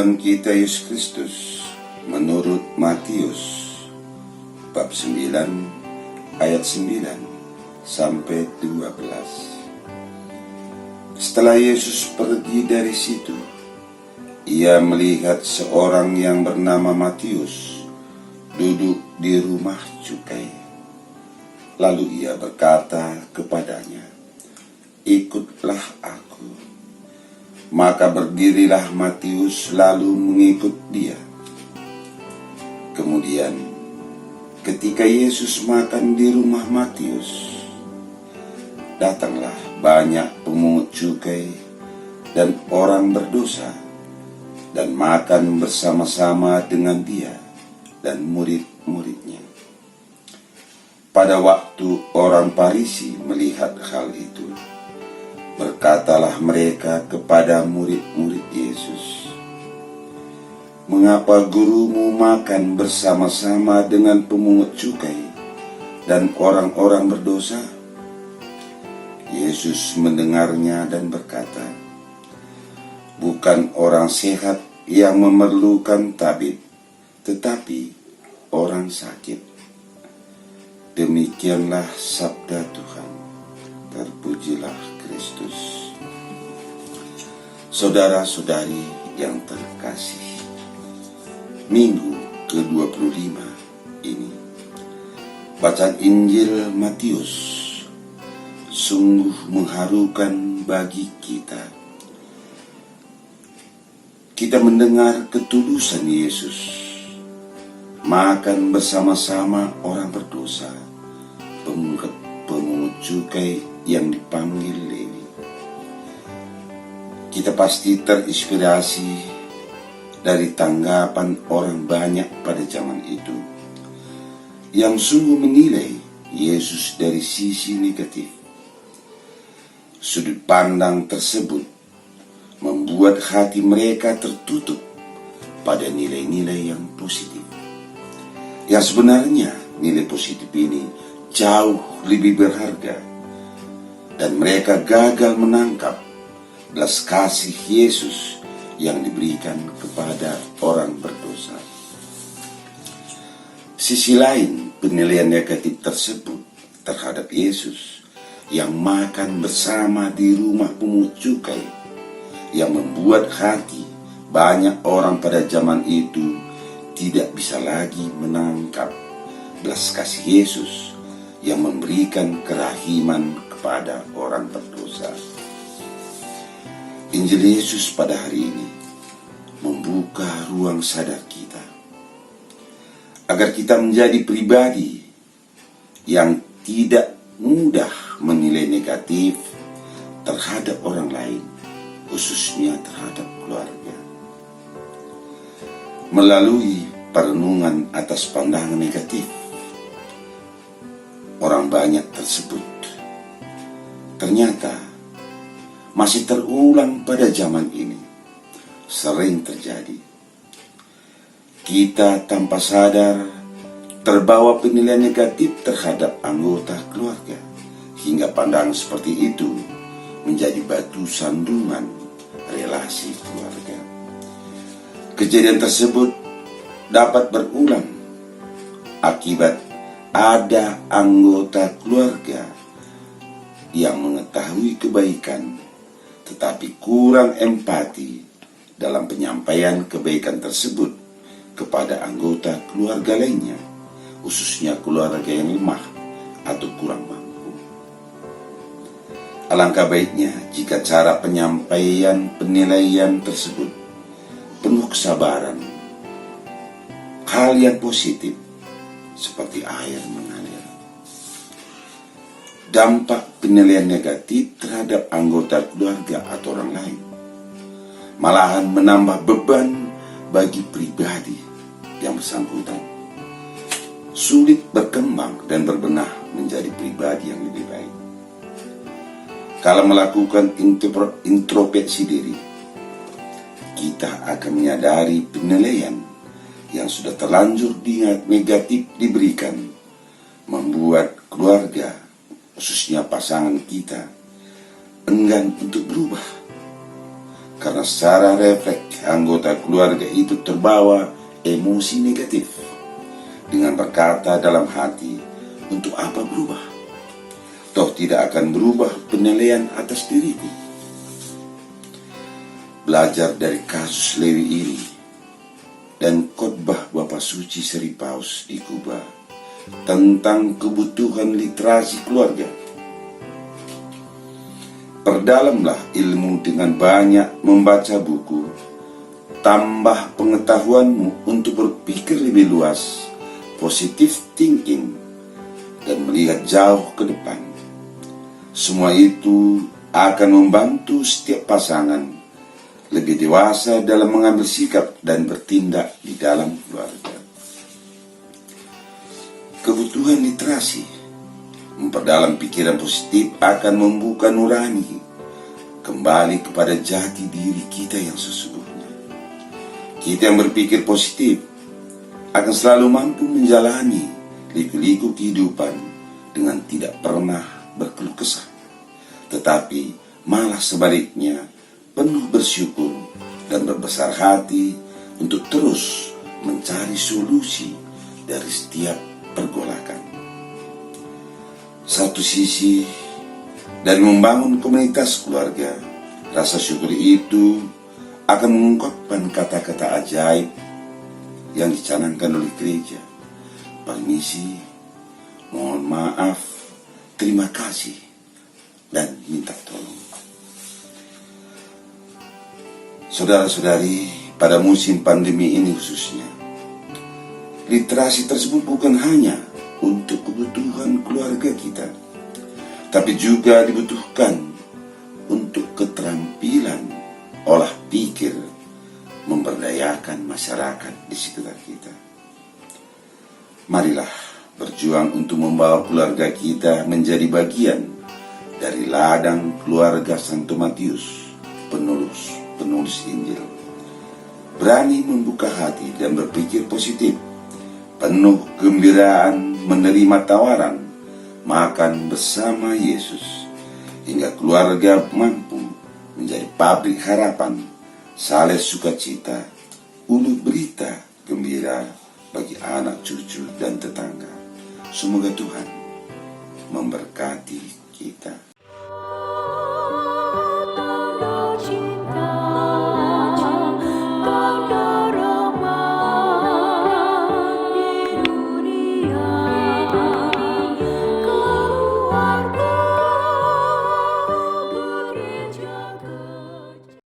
Tuhan kita Yesus Kristus menurut Matius bab 9 ayat 9 sampai 12. Setelah Yesus pergi dari situ, ia melihat seorang yang bernama Matius duduk di rumah cukai. Lalu ia berkata kepadanya, "Ikutlah aku." Maka berdirilah Matius lalu mengikut dia. Kemudian ketika Yesus makan di rumah Matius, datanglah banyak pemungut cukai dan orang berdosa dan makan bersama-sama dengan dia dan murid-muridnya. Pada waktu orang Farisi melihat hal itu, berkatalah mereka kepada murid-murid Yesus, "Mengapa gurumu makan bersama-sama dengan pemungut cukai dan orang-orang berdosa?" Yesus mendengarnya dan berkata, "Bukan orang sehat yang memerlukan tabib, tetapi orang sakit." Demikianlah sabda Tuhan. Terpujilah Kristus. Saudara-saudari yang terkasih, Minggu ke-25 ini, bacaan Injil Matius sungguh mengharukan bagi kita. Kita mendengar ketulusan Yesus makan bersama-sama orang berdosa, pemungut cukai yang dipanggil Lewi. Kita pasti terinspirasi dari tanggapan orang banyak pada zaman itu yang sungguh menilai Yesus dari sisi negatif. Sudut pandang tersebut membuat hati mereka tertutup pada nilai-nilai yang positif. Yang sebenarnya nilai positif ini jauh lebih berharga, dan mereka gagal menangkap belas kasih Yesus yang diberikan kepada orang berdosa. Sisi lain, penilaian negatif tersebut terhadap Yesus yang makan bersama di rumah pemungut cukai, yang membuat hati banyak orang pada zaman itu tidak bisa lagi menangkap belas kasih Yesus yang memberikan kerahiman kepada orang berdosa. Injil Yesus pada hari ini membuka ruang sadar kita agar kita menjadi pribadi yang tidak mudah menilai negatif terhadap orang lain, khususnya terhadap keluarga. Melalui perenungan atas pandangan negatif orang banyak tersebut, ternyata masih terulang pada zaman ini. Sering terjadi kita tanpa sadar terbawa penilaian negatif terhadap anggota keluarga, hingga pandangan seperti itu menjadi batu sandungan relasi keluarga. Kejadian tersebut dapat berulang akibat ada anggota keluarga yang mengetahui kebaikan tetapi kurang empati dalam penyampaian kebaikan tersebut kepada anggota keluarga lainnya, khususnya keluarga yang lemah atau kurang mampu. Alangkah baiknya jika cara penyampaian penilaian tersebut penuh kesabaran, hal yang positif seperti air mengalir. Dampak penilaian negatif terhadap anggota keluarga atau orang lain malahan menambah beban bagi pribadi yang bersangkutan, sulit berkembang dan berbenah menjadi pribadi yang lebih baik. Kalau melakukan introspeksi diri, kita akan menyadari penilaian yang sudah terlanjur negatif diberikan membuat keluarga, khususnya pasangan kita, enggan untuk berubah. karena secara refleks anggota keluarga itu terbawa emosi negatif dengan berkata dalam hati, untuk apa berubah? Toh tidak akan berubah penilaian atas diriku. Belajar dari kasus Lewi ini dan khotbah Bapak Suci Seri Paus di Kuba tentang kebutuhan literasi keluarga. Perdalamlah ilmu dengan banyak membaca buku, tambah pengetahuanmu untuk berpikir lebih luas, positive thinking, dan melihat jauh ke depan. Semua itu akan membantu setiap pasangan lebih dewasa dalam mengambil sikap dan bertindak di dalam keluarga. Kebutuhan literasi memperdalam pikiran positif akan membuka nurani kembali kepada jati diri kita yang sesungguhnya. Kita yang berpikir positif akan selalu mampu menjalani liku-liku kehidupan dengan tidak pernah berkeluh kesah, tetapi malah sebaliknya penuh bersyukur dan berbesar hati untuk terus mencari solusi dari setiap pergolakan. Satu sisi, dari membangun komunitas keluarga, rasa syukur itu akan mengungkapkan kata-kata ajaib yang dicanangkan oleh gereja. Permisi, mohon maaf, terima kasih, dan minta tolong. Saudara-saudari, pada musim pandemi ini khususnya, literasi tersebut bukan hanya untuk kebutuhan keluarga kita, tapi juga dibutuhkan untuk keterampilan olah pikir memberdayakan masyarakat di sekitar kita. Marilah berjuang untuk membawa keluarga kita menjadi bagian dari ladang keluarga Santo Matius, penulis Injil. Berani membuka hati dan berpikir positif, penuh gembiraan menerima tawaran makan bersama Yesus, hingga keluarga mampu menjadi pabrik harapan, saleh sukacita, ulu berita gembira bagi anak cucu dan tetangga. Semoga Tuhan memberkati kita.